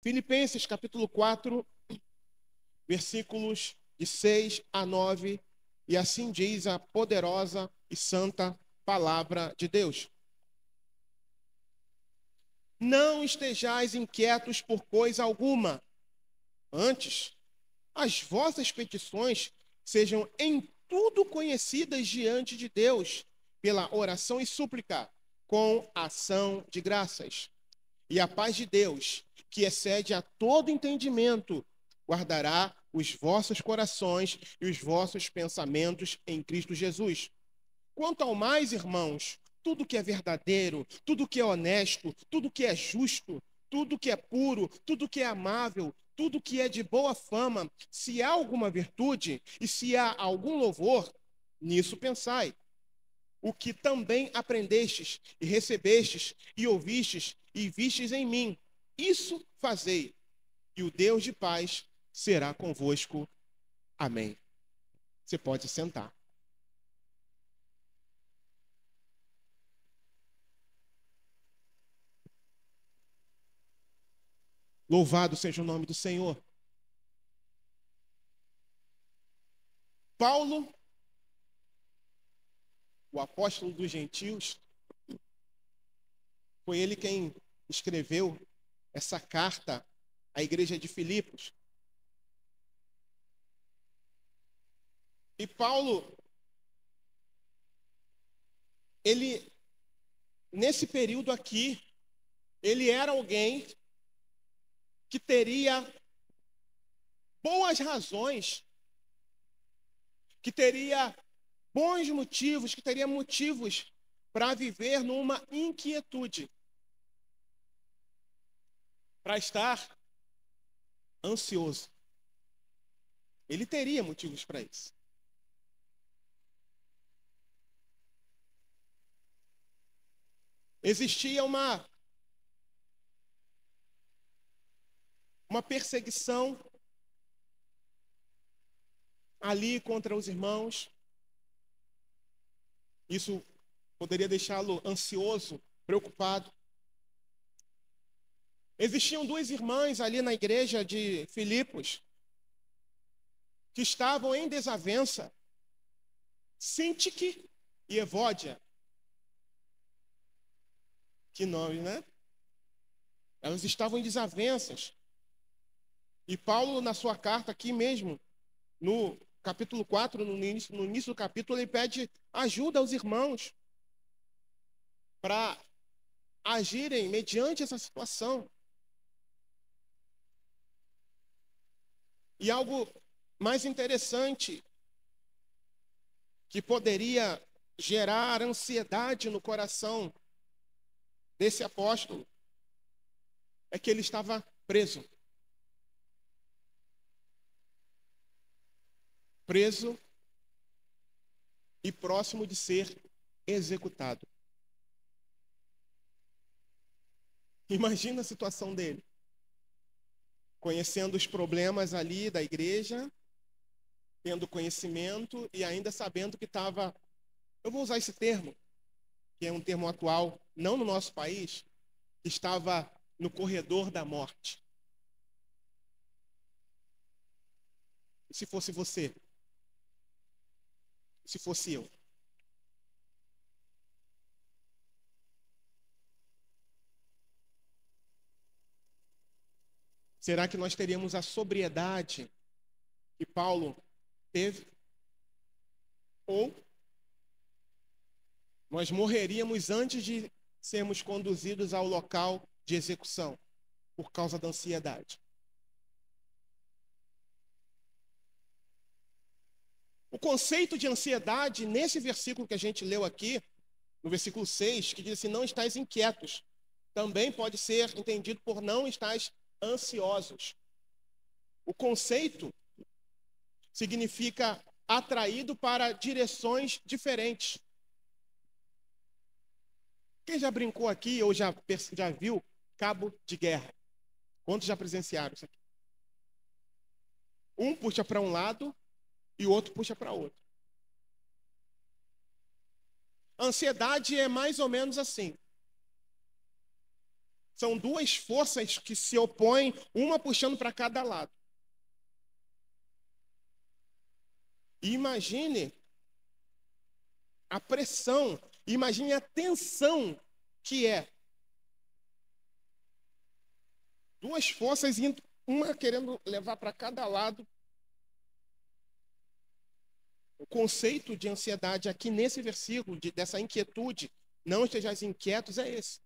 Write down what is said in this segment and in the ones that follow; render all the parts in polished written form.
Filipenses capítulo 4, versículos de 6 a 9, e assim diz a poderosa e santa palavra de Deus. Não estejais inquietos por coisa alguma, antes, as vossas petições sejam em tudo conhecidas diante de Deus, pela oração e súplica, com ação de graças. E a paz de Deus, que excede a todo entendimento, guardará os vossos corações e os vossos pensamentos em Cristo Jesus. Quanto ao mais, irmãos, tudo que é verdadeiro, tudo que é honesto, tudo que é justo, tudo que é puro, tudo que é amável, tudo que é de boa fama, se há alguma virtude e se há algum louvor, nisso pensai. O que também aprendestes e recebestes e ouvistes e vistes em mim, isso fazei, e o Deus de paz será convosco. Amém. Você pode sentar. Louvado seja o nome do Senhor. Paulo, o apóstolo dos gentios, foi ele quem escreveu essa carta à igreja de Filipos. E Paulo, ele, nesse período aqui, ele era alguém que teria boas razões, que teria bons motivos, que teria motivos para viver numa inquietude, para estar ansioso. Ele teria motivos para isso. Existia uma perseguição ali contra os irmãos. Isso poderia deixá-lo ansioso, preocupado. Existiam duas irmãs ali na igreja de Filipos que estavam em desavença, Sintique e Evódia. Que nome, né? Elas estavam em desavenças. E Paulo, na sua carta aqui mesmo, no capítulo 4, no início do capítulo, ele pede ajuda aos irmãos para agirem mediante essa situação. E algo mais interessante que poderia gerar ansiedade no coração desse apóstolo é que ele estava preso. Preso e próximo de ser executado. Imagina a situação dele, conhecendo os problemas ali da igreja, tendo conhecimento e ainda sabendo que estava, eu vou usar esse termo, que é um termo atual, não no nosso país, que estava no corredor da morte. E se fosse você? Se fosse eu? Será que nós teríamos a sobriedade que Paulo teve? Ou nós morreríamos antes de sermos conduzidos ao local de execução por causa da ansiedade? O conceito de ansiedade, nesse versículo que a gente leu aqui, no versículo 6, que diz assim, não estáis inquietos, também pode ser entendido por não estáis ansiosos. O conceito significa atraído para direções diferentes. Quem já brincou aqui ou já viu cabo de guerra? Quantos já presenciaram isso aqui? Um puxa para um lado e o outro puxa para outro. A ansiedade é mais ou menos assim. São duas forças que se opõem, uma puxando para cada lado. E imagine a pressão, imagine a tensão que é. Duas forças, uma querendo levar para cada lado. O conceito de ansiedade aqui nesse versículo, dessa inquietude, não estejais inquietos, é esse.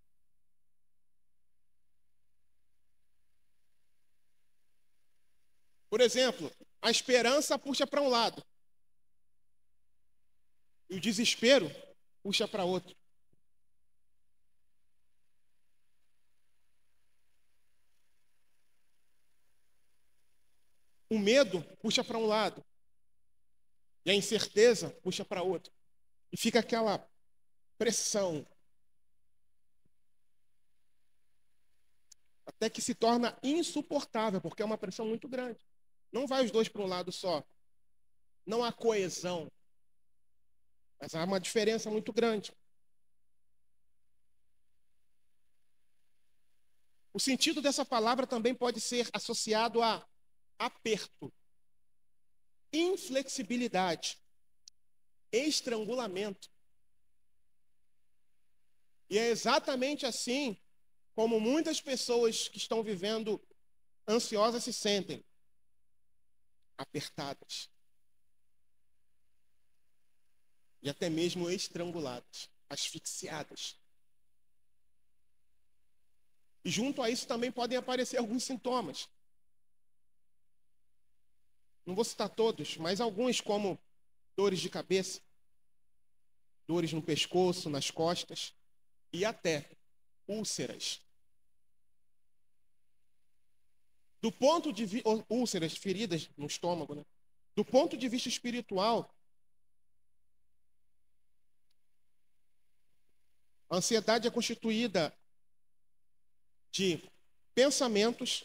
Por exemplo, a esperança puxa para um lado. E o desespero puxa para outro. O medo puxa para um lado. E a incerteza puxa para outro. E fica aquela pressão. Até que se torna insuportável, porque é uma pressão muito grande. Não vai os dois para um lado só. Não há coesão. Mas há uma diferença muito grande. O sentido dessa palavra também pode ser associado a aperto, inflexibilidade, estrangulamento. E é exatamente assim como muitas pessoas que estão vivendo ansiosas se sentem, apertadas. E até mesmo estranguladas, asfixiadas. E junto a isso também podem aparecer alguns sintomas. Não vou citar todos, mas alguns como dores de cabeça, dores no pescoço, nas costas e até úlceras. Do ponto de vista, úlceras, feridas no estômago, né? Do ponto de vista espiritual, a ansiedade é constituída de pensamentos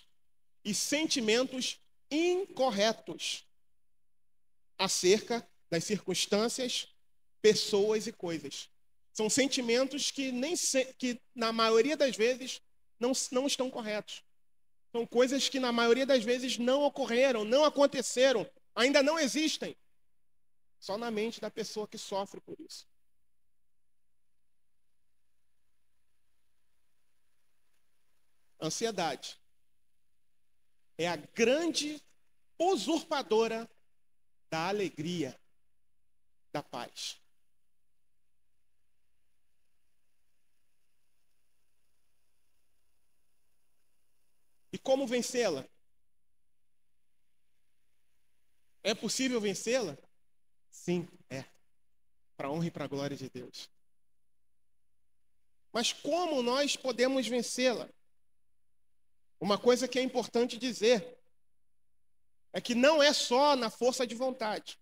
e sentimentos incorretos acerca das circunstâncias, pessoas e coisas. São sentimentos que, que na maioria das vezes, não estão corretos. São coisas que, na maioria das vezes, não ocorreram, não aconteceram, ainda não existem. Só na mente da pessoa que sofre por isso. Ansiedade é a grande usurpadora da alegria, da paz. E como vencê-la? É possível vencê-la? Sim, é. Para a honra e para a glória de Deus. Mas como nós podemos vencê-la? Uma coisa que é importante dizer é que não é só na força de vontade.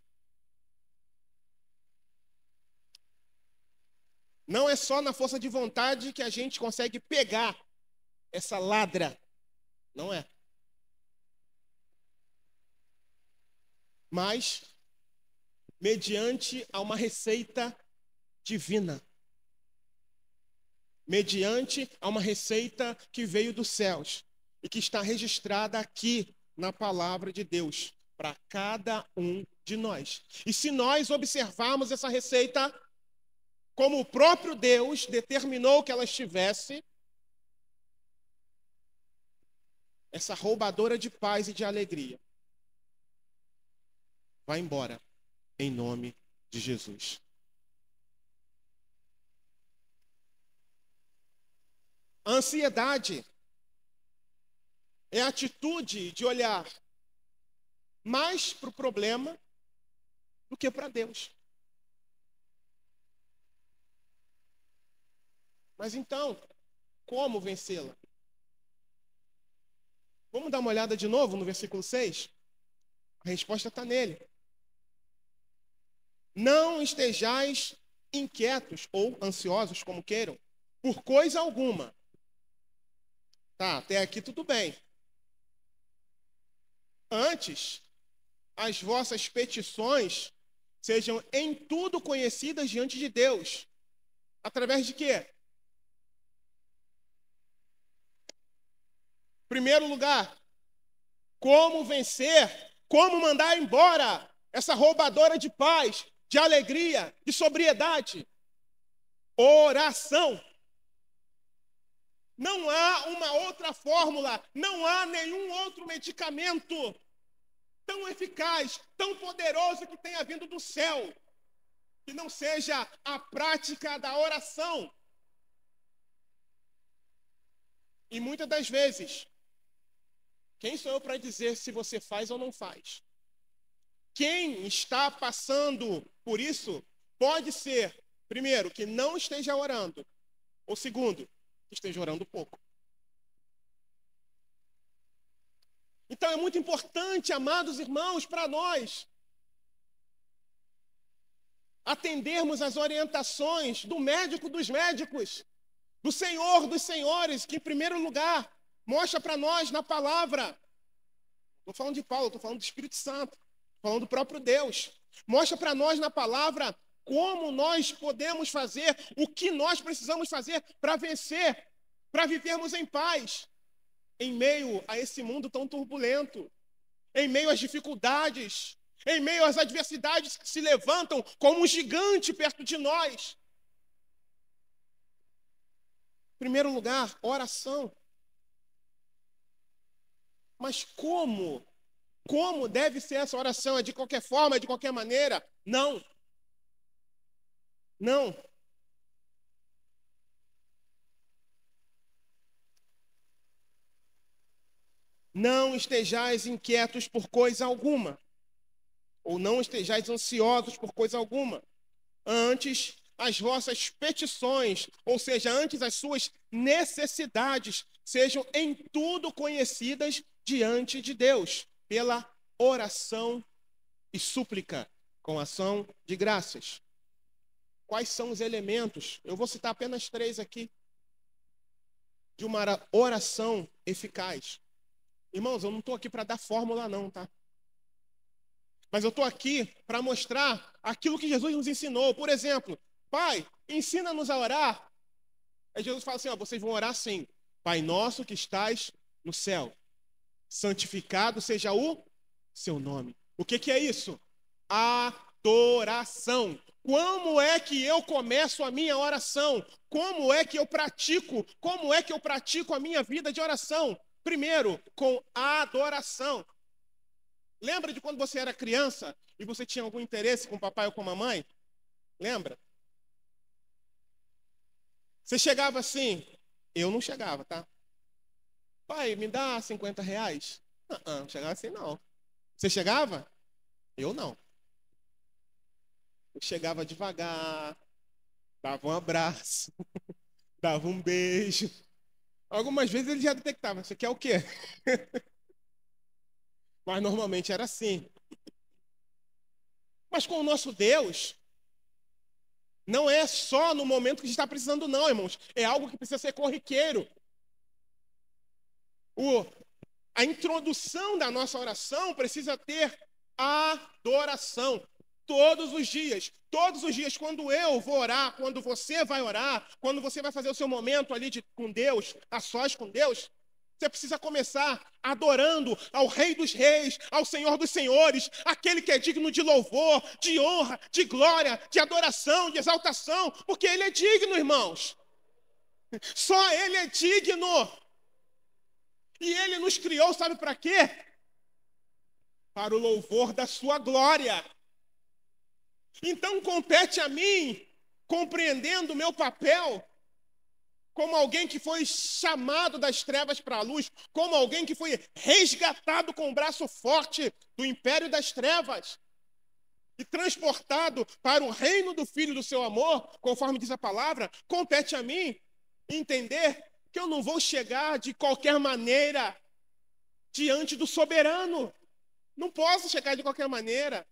Não é só na força de vontade que a gente consegue pegar essa ladra. Não é. Mas mediante a uma receita divina. Mediante a uma receita que veio dos céus e que está registrada aqui na palavra de Deus para cada um de nós. E se nós observarmos essa receita como o próprio Deus determinou que ela estivesse, essa roubadora de paz e de alegria vai embora em nome de Jesus. A ansiedade é a atitude de olhar mais para o problema do que para Deus. Mas então, como vencê-la? Vamos dar uma olhada de novo no versículo 6? A resposta está nele. Não estejais inquietos ou ansiosos, como queiram, por coisa alguma. Tá, até aqui tudo bem. Antes, as vossas petições sejam em tudo conhecidas diante de Deus. Através de quê? Primeiro lugar, como vencer, como mandar embora essa roubadora de paz, de alegria, de sobriedade. Oração. Não há uma outra fórmula, não há nenhum outro medicamento tão eficaz, tão poderoso que tenha vindo do céu, que não seja a prática da oração. E muitas das vezes, quem sou eu para dizer se você faz ou não faz? Quem está passando por isso pode ser, primeiro, que não esteja orando, ou segundo, que esteja orando pouco. Então é muito importante, amados irmãos, para nós atendermos às orientações do médico dos médicos, do Senhor dos senhores, que em primeiro lugar mostra para nós na palavra. Estou falando de Paulo, estou falando do Espírito Santo, estou falando do próprio Deus. Mostra para nós na palavra como nós podemos fazer, o que nós precisamos fazer para vencer, para vivermos em paz, em meio a esse mundo tão turbulento, em meio às dificuldades, em meio às adversidades que se levantam como um gigante perto de nós. Em primeiro lugar, oração. Mas como? Como deve ser essa oração? É de qualquer forma, é de qualquer maneira? Não. Não. Não estejais inquietos por coisa alguma, ou não estejais ansiosos por coisa alguma. Antes, as vossas petições, ou seja, antes as suas necessidades, sejam em tudo conhecidas diante de Deus, pela oração e súplica, com ação de graças. Quais são os elementos? Eu vou citar apenas 3 aqui, de uma oração eficaz. Irmãos, eu não estou aqui para dar fórmula não, tá? Mas eu estou aqui para mostrar aquilo que Jesus nos ensinou. Por exemplo, Pai, ensina-nos a orar. Aí Jesus fala assim, vocês vão orar assim. Pai nosso que estás no céu, santificado seja o seu nome. O que é isso? Adoração. Como é que eu começo a minha oração? Como é que eu pratico? Como é que eu pratico a minha vida de oração? Primeiro, com adoração. Lembra de quando você era criança e você tinha algum interesse com o papai ou com a mamãe? Lembra? Você chegava assim, eu não chegava, tá? Pai, me dá R$50? Não chegava assim não. Você chegava? Eu não. Eu chegava devagar, dava um abraço, dava um beijo. Algumas vezes ele já detectava, você quer o quê? Mas normalmente era assim. Mas com o nosso Deus, não é só no momento que a gente está precisando, não, irmãos. É algo que precisa ser corriqueiro. A introdução da nossa oração precisa ter adoração. Todos os dias, quando eu vou orar, quando você vai orar, quando você vai fazer o seu momento ali com Deus, a sós com Deus, você precisa começar adorando ao Rei dos Reis, ao Senhor dos Senhores, aquele que é digno de louvor, de honra, de glória, de adoração, de exaltação, porque Ele é digno, irmãos. Só Ele é digno. E Ele nos criou, sabe para quê? Para o louvor da sua glória. Então compete a mim, compreendendo o meu papel, como alguém que foi chamado das trevas para a luz, como alguém que foi resgatado com o braço forte do império das trevas e transportado para o reino do Filho do seu amor, conforme diz a palavra, compete a mim entender que eu não vou chegar de qualquer maneira diante do soberano. Não posso chegar de qualquer maneira,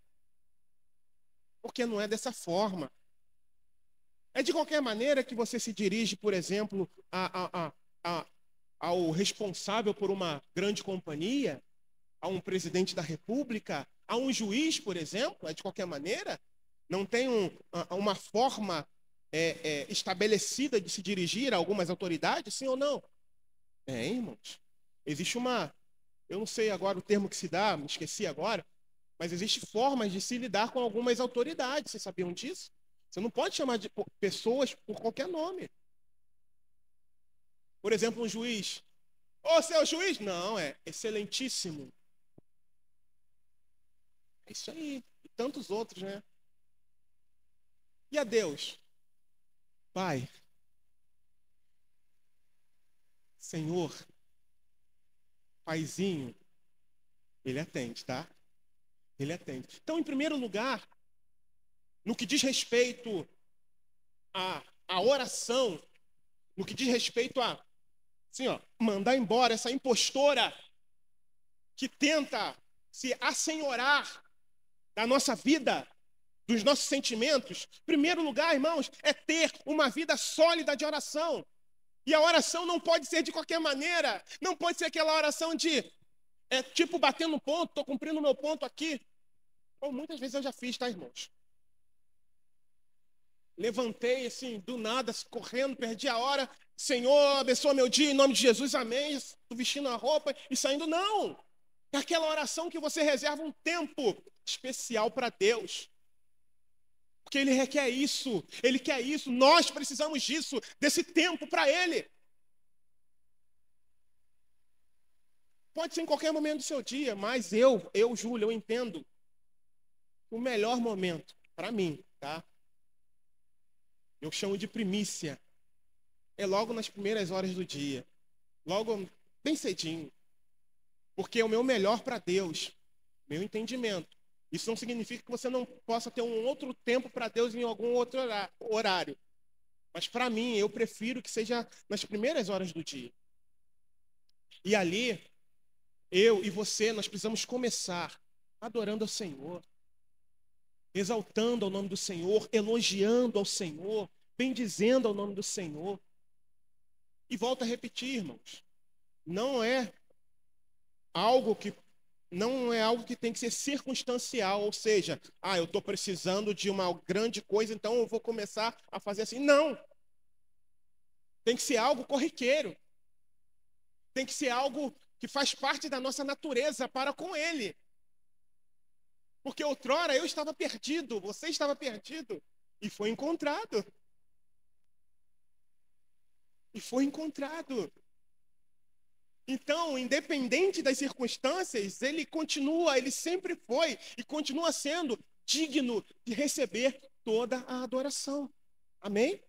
porque não é dessa forma. É de qualquer maneira que você se dirige, por exemplo, ao responsável por uma grande companhia, a um presidente da República, a um juiz, por exemplo, é de qualquer maneira? Não tem uma forma estabelecida de se dirigir a algumas autoridades, sim ou não? É, irmãos. Existe eu não sei agora o termo que se dá, me esqueci agora, mas existem formas de se lidar com algumas autoridades. Vocês sabiam disso? Você não pode chamar de pessoas por qualquer nome. Por exemplo, um juiz. Ô, seu juiz? Não, é excelentíssimo. É isso aí. E tantos outros, né? E a Deus? Pai, Senhor, Paizinho, ele atende, tá? Ele atende. Então, em primeiro lugar, no que diz respeito à oração, no que diz respeito assim, mandar embora essa impostora que tenta se assenhorar da nossa vida, dos nossos sentimentos, em primeiro lugar, irmãos, é ter uma vida sólida de oração. E a oração não pode ser de qualquer maneira, não pode ser aquela oração de, tipo, batendo ponto, estou cumprindo o meu ponto aqui. Ou muitas vezes eu já fiz, tá, irmãos? Levantei, assim, do nada, correndo, perdi a hora. Senhor, abençoa meu dia, em nome de Jesus, amém. Estou vestindo a roupa e saindo. Não! É aquela oração que você reserva um tempo especial para Deus. Porque Ele requer isso, Ele quer isso, nós precisamos disso, desse tempo para Ele. Pode ser em qualquer momento do seu dia, mas Júlio, eu entendo o melhor momento, para mim, tá? Eu chamo de primícia. É logo nas primeiras horas do dia. Logo, bem cedinho. Porque é o meu melhor para Deus. Meu entendimento. Isso não significa que você não possa ter um outro tempo para Deus em algum outro horário. Mas para mim, eu prefiro que seja nas primeiras horas do dia. E ali, eu e você, nós precisamos começar adorando ao Senhor. Exaltando ao nome do Senhor, elogiando ao Senhor, bendizendo ao nome do Senhor. E volto a repetir, irmãos, não é algo que tem que ser circunstancial, ou seja, eu estou precisando de uma grande coisa, então eu vou começar a fazer assim. Não. Tem que ser algo corriqueiro. Tem que ser algo que faz parte da nossa natureza para com Ele. Porque outrora eu estava perdido, você estava perdido, e foi encontrado. E foi encontrado. Então, independente das circunstâncias, ele sempre foi e continua sendo digno de receber toda a adoração. Amém?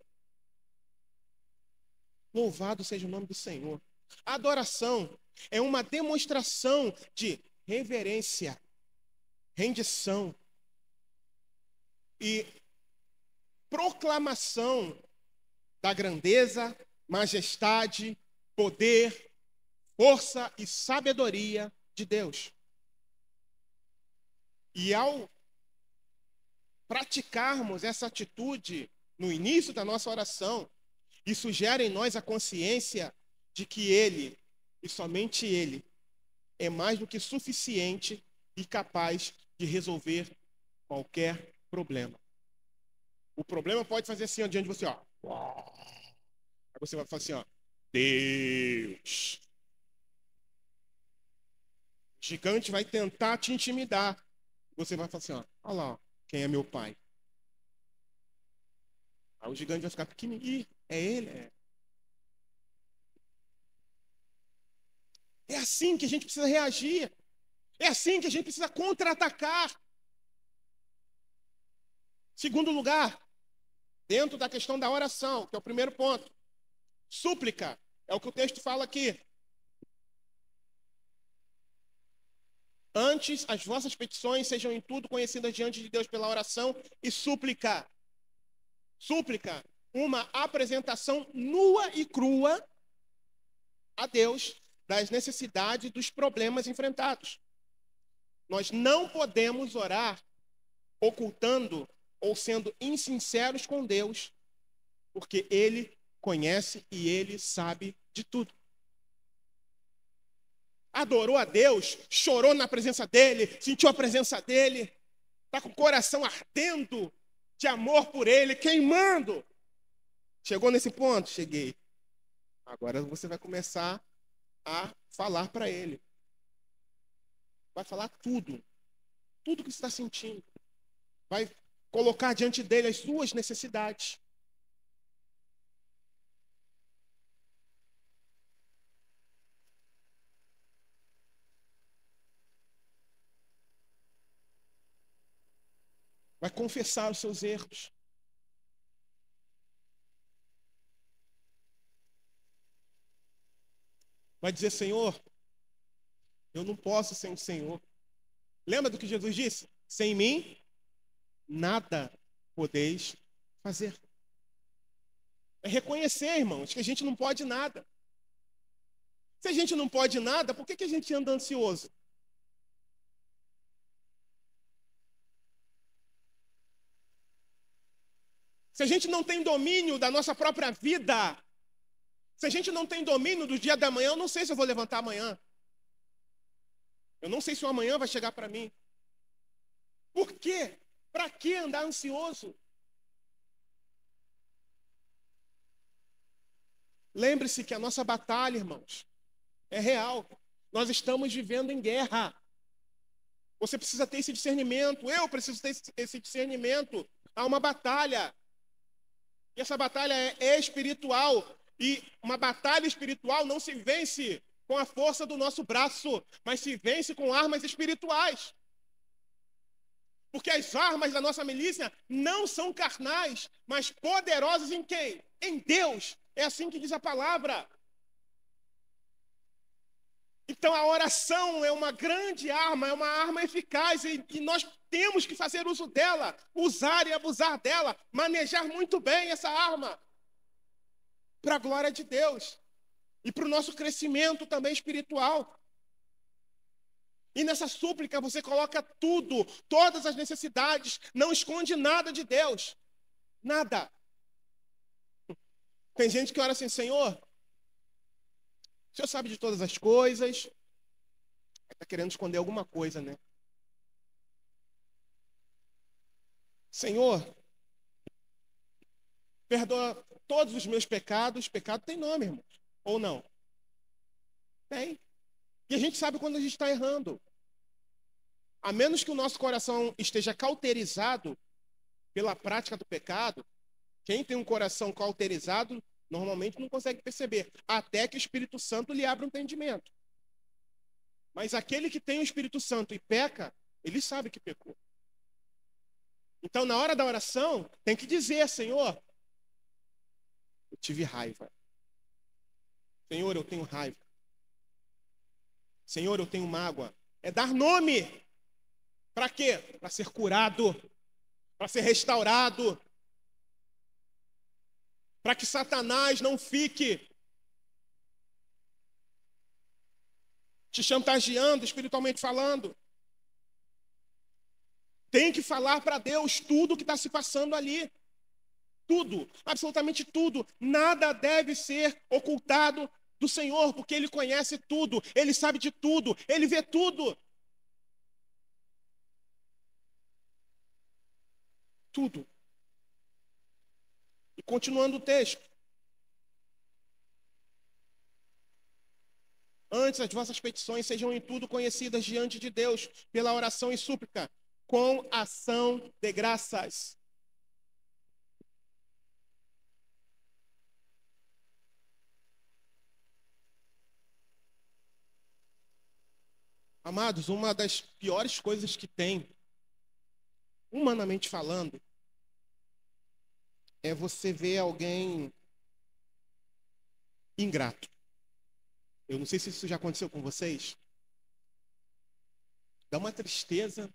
Louvado seja o nome do Senhor. A adoração é uma demonstração de reverência, rendição e proclamação da grandeza, majestade, poder, força e sabedoria de Deus. E ao praticarmos essa atitude no início da nossa oração, isso gera em nós a consciência de que Ele, e somente Ele, é mais do que suficiente e capaz de resolver qualquer problema. O problema pode fazer assim, diante de você, ó. Aí você vai falar assim, ó. Deus. O gigante vai tentar te intimidar. Você vai falar assim, ó. Olha lá, ó, quem é meu pai? Aí o gigante vai ficar pequenininho. Ih, é ele? É assim que a gente precisa reagir. É assim que a gente precisa contra-atacar. Segundo lugar, dentro da questão da oração, que é o primeiro ponto. Súplica, é o que o texto fala aqui. Antes, as vossas petições sejam em tudo conhecidas diante de Deus pela oração e súplica. Súplica, uma apresentação nua e crua a Deus das necessidades e dos problemas enfrentados. Nós não podemos orar ocultando ou sendo insinceros com Deus, porque Ele conhece e Ele sabe de tudo. Adorou a Deus, chorou na presença dEle, sentiu a presença dEle, está com o coração ardendo de amor por Ele, queimando. Chegou nesse ponto? Cheguei. Agora você vai começar a falar para ele. Vai falar tudo. Tudo que você está sentindo. Vai colocar diante dele as suas necessidades. Vai confessar os seus erros. Vai dizer, Senhor, eu não posso sem o Senhor. Lembra do que Jesus disse? Sem mim, nada podeis fazer. É reconhecer, irmãos, que a gente não pode nada. Se a gente não pode nada, por que a gente anda ansioso? Se a gente não tem domínio da nossa própria vida, se a gente não tem domínio do dia da manhã, eu não sei se eu vou levantar amanhã. Eu não sei se o amanhã vai chegar para mim. Por quê? Para que andar ansioso? Lembre-se que a nossa batalha, irmãos, é real. Nós estamos vivendo em guerra. Você precisa ter esse discernimento. Eu preciso ter esse discernimento. Há uma batalha. E essa batalha é espiritual. E uma batalha espiritual não se vence com a força do nosso braço, mas se vence com armas espirituais. Porque as armas da nossa milícia não são carnais, mas poderosas em quem? Em Deus. É assim que diz a palavra. Então a oração é uma grande arma, é uma arma eficaz e nós temos que fazer uso dela, usar e abusar dela, manejar muito bem essa arma para a glória de Deus e para o nosso crescimento também espiritual. E nessa súplica você coloca tudo, todas as necessidades, não esconde nada de Deus, nada. Tem gente que ora assim, Senhor, o Senhor sabe de todas as coisas, está querendo esconder alguma coisa, né? Senhor, perdoa todos os meus pecados. Pecado tem nome, irmão. Ou não? Tem. E a gente sabe quando a gente está errando. A menos que o nosso coração esteja cauterizado pela prática do pecado, quem tem um coração cauterizado normalmente não consegue perceber, até que o Espírito Santo lhe abra o entendimento. Mas aquele que tem o Espírito Santo e peca, ele sabe que pecou. Então, na hora da oração, tem que dizer, Senhor, eu tive raiva. Senhor, eu tenho raiva. Senhor, eu tenho mágoa. É dar nome. Para quê? Para ser curado. Para ser restaurado. Para que Satanás não fique te chantageando, espiritualmente falando. Tem que falar para Deus tudo o que está se passando ali. Tudo, absolutamente tudo. Nada deve ser ocultado do Senhor, porque Ele conhece tudo, Ele sabe de tudo, Ele vê tudo. Tudo. E continuando o texto. Antes, as vossas petições sejam em tudo conhecidas diante de Deus, pela oração e súplica, com ação de graças. Amados, uma das piores coisas que tem, humanamente falando, é você ver alguém ingrato. Eu não sei se isso já aconteceu com vocês. Dá uma tristeza.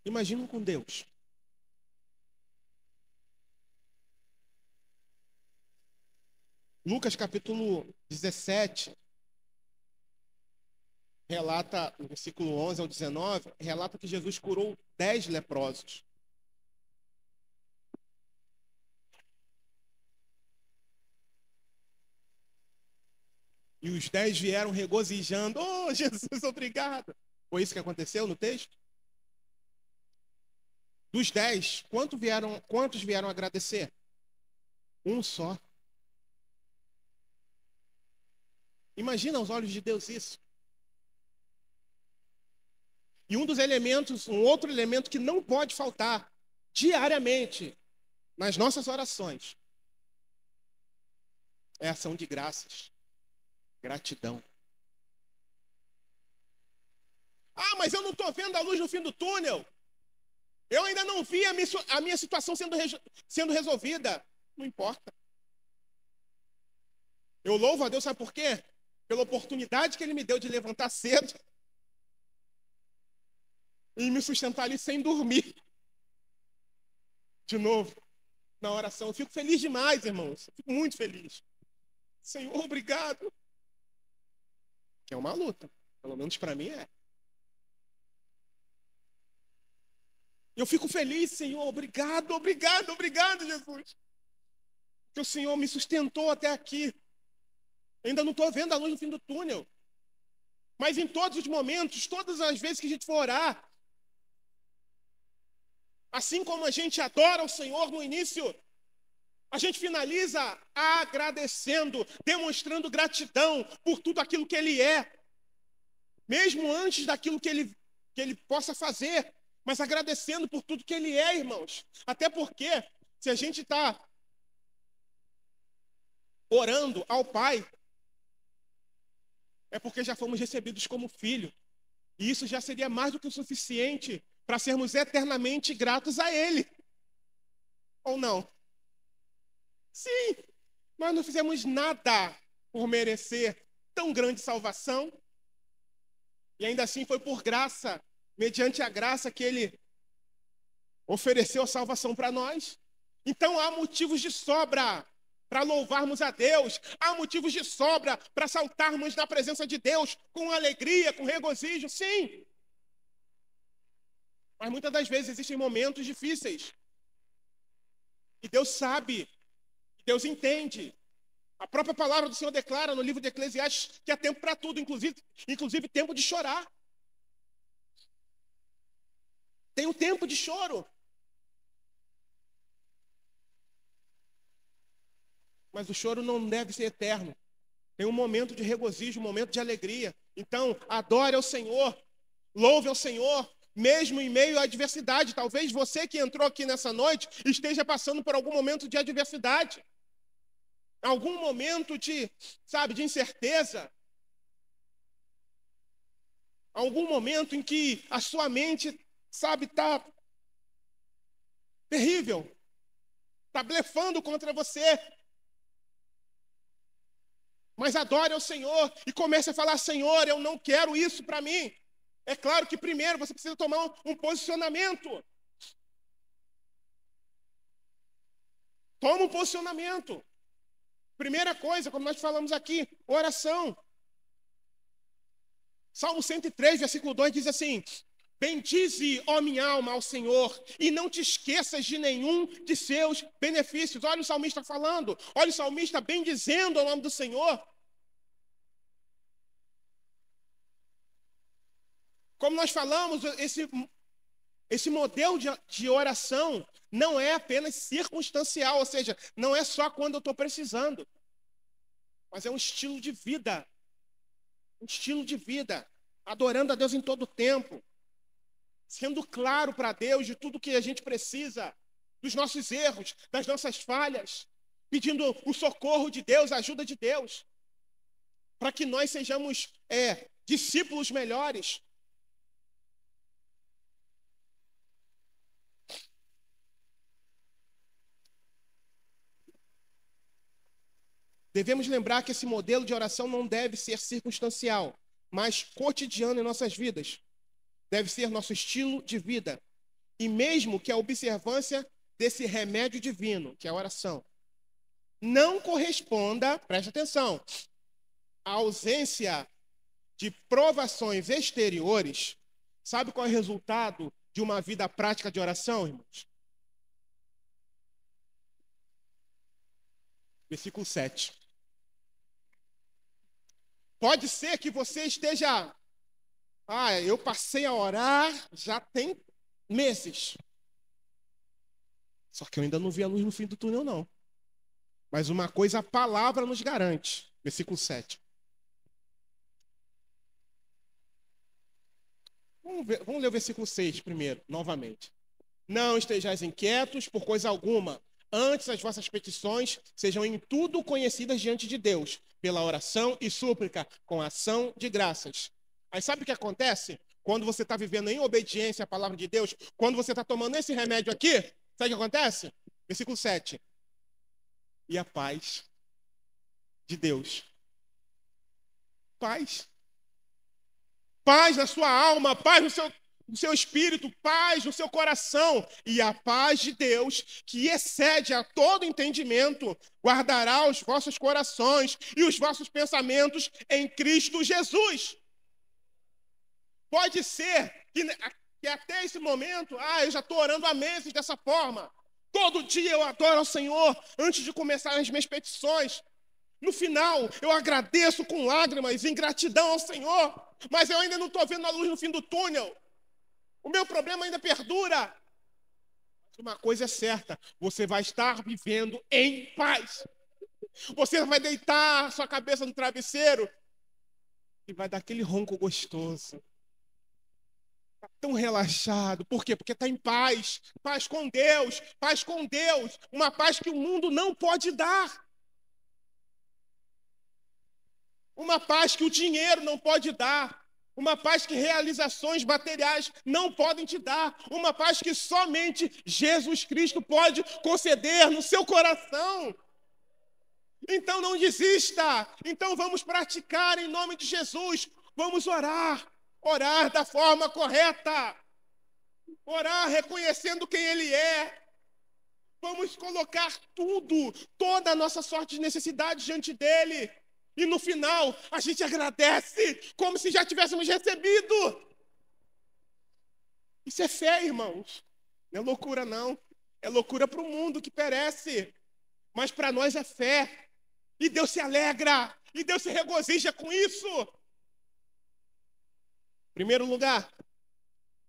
Imagina com Deus. Lucas capítulo 17, relata, no versículo 11 ao 19, relata que Jesus curou 10 leprosos. E os 10 vieram regozijando. Oh, Jesus, obrigado. Foi isso que aconteceu no texto? Dos 10, quantos vieram agradecer? Um só. Imagina aos olhos de Deus isso. E um outro elemento que não pode faltar diariamente nas nossas orações é ação de graças, gratidão. Ah, mas eu não estou vendo a luz no fim do túnel. Eu ainda não vi a minha situação sendo resolvida. Não importa. Eu louvo a Deus, sabe por quê? Pela oportunidade que Ele me deu de levantar cedo e me sustentar ali sem dormir. De novo, na oração. Eu fico feliz demais, irmãos. Eu fico muito feliz. Senhor, obrigado. Que é uma luta. Pelo menos para mim é. Eu fico feliz, Senhor. Obrigado, obrigado, obrigado, Jesus. Que o Senhor me sustentou até aqui. Ainda não estou vendo a luz no fim do túnel. Mas em todos os momentos, todas as vezes que a gente for orar, assim como a gente adora o Senhor no início, a gente finaliza agradecendo, demonstrando gratidão por tudo aquilo que Ele é. Mesmo antes daquilo que Ele possa fazer, mas agradecendo por tudo que Ele é, irmãos. Até porque, se a gente está orando ao Pai, é porque já fomos recebidos como filho. E isso já seria mais do que o suficiente para sermos eternamente gratos a Ele. Ou não? Sim, nós não fizemos nada por merecer tão grande salvação. E ainda assim foi por graça, mediante a graça que Ele ofereceu a salvação para nós. Então há motivos de sobra para louvarmos a Deus. Há motivos de sobra para saltarmos na presença de Deus com alegria, com regozijo, sim. Mas muitas das vezes existem momentos difíceis. E Deus sabe, e Deus entende. A própria palavra do Senhor declara no livro de Eclesiastes que há tempo para tudo, inclusive tempo de chorar. Tem um tempo de choro. Mas o choro não deve ser eterno. Tem um momento de regozijo, um momento de alegria. Então, adore ao Senhor, louve ao Senhor, mesmo em meio à adversidade. Talvez você que entrou aqui nessa noite esteja passando por algum momento de adversidade. Algum momento de incerteza. Algum momento em que a sua mente, está terrível. Está blefando contra você. Mas adore ao Senhor e comece a falar: Senhor, eu não quero isso para mim. É claro que primeiro você precisa tomar um posicionamento. Toma um posicionamento. Primeira coisa, como nós falamos aqui, oração. Salmo 103, versículo 2 diz assim: bendize, ó minha alma, ao Senhor, e não te esqueças de nenhum de seus benefícios. Olha o salmista falando, olha o salmista bendizendo o nome do Senhor. Como nós falamos, esse modelo de oração não é apenas circunstancial, ou seja, não é só quando eu estou precisando, mas é um estilo de vida. Um estilo de vida, adorando a Deus em todo o tempo, sendo claro para Deus de tudo que a gente precisa, dos nossos erros, das nossas falhas, pedindo o socorro de Deus, a ajuda de Deus, para que nós sejamos discípulos melhores. Devemos lembrar que esse modelo de oração não deve ser circunstancial, mas cotidiano em nossas vidas. Deve ser nosso estilo de vida. E mesmo que a observância desse remédio divino, que é a oração, não corresponda, preste atenção, à ausência de provações exteriores, sabe qual é o resultado de uma vida prática de oração, irmãos? Versículo 7. Pode ser que você esteja... eu passei a orar já tem meses. Só que eu ainda não vi a luz no fim do túnel, não. Mas uma coisa a palavra nos garante. Versículo 7. Vamos ler o versículo 6 primeiro, novamente. Não estejais inquietos por coisa alguma. Antes as vossas petições sejam em tudo conhecidas diante de Deus, pela oração e súplica, com ação de graças. Aí sabe o que acontece? Quando você está vivendo em obediência à palavra de Deus, quando você está tomando esse remédio aqui, sabe o que acontece? Versículo 7. E a paz de Deus. Paz. Paz na sua alma, paz no seu espírito, paz no seu coração. E a paz de Deus, que excede a todo entendimento, guardará os vossos corações e os vossos pensamentos em Cristo Jesus. Pode ser que até esse momento, eu já estou orando há meses dessa forma. Todo dia eu adoro ao Senhor antes de começar as minhas petições. No final, eu agradeço com lágrimas em gratidão ao Senhor, mas eu ainda não estou vendo a luz no fim do túnel. O meu problema ainda perdura. Mas uma coisa é certa, você vai estar vivendo em paz. Você vai deitar sua cabeça no travesseiro e vai dar aquele ronco gostoso. Está tão relaxado. Por quê? Porque está em paz. Paz com Deus. Paz com Deus. Uma paz que o mundo não pode dar. Uma paz que o dinheiro não pode dar. Uma paz que realizações materiais não podem te dar. Uma paz que somente Jesus Cristo pode conceder no seu coração. Então não desista. Então vamos praticar em nome de Jesus. Vamos orar. Orar da forma correta. Orar reconhecendo quem Ele é. Vamos colocar tudo, toda a nossa sorte de necessidade diante dEle. E no final, a gente agradece como se já tivéssemos recebido. Isso é fé, irmãos. Não é loucura, não. É loucura para o mundo que perece. Mas para nós é fé. E Deus se alegra. E Deus se regozija com isso. Primeiro lugar,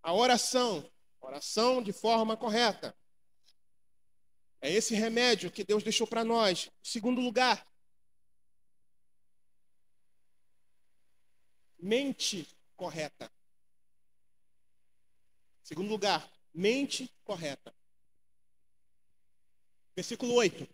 a oração. Oração de forma correta. É esse remédio que Deus deixou para nós. Segundo lugar, mente correta. Segundo lugar, mente correta. Versículo 8.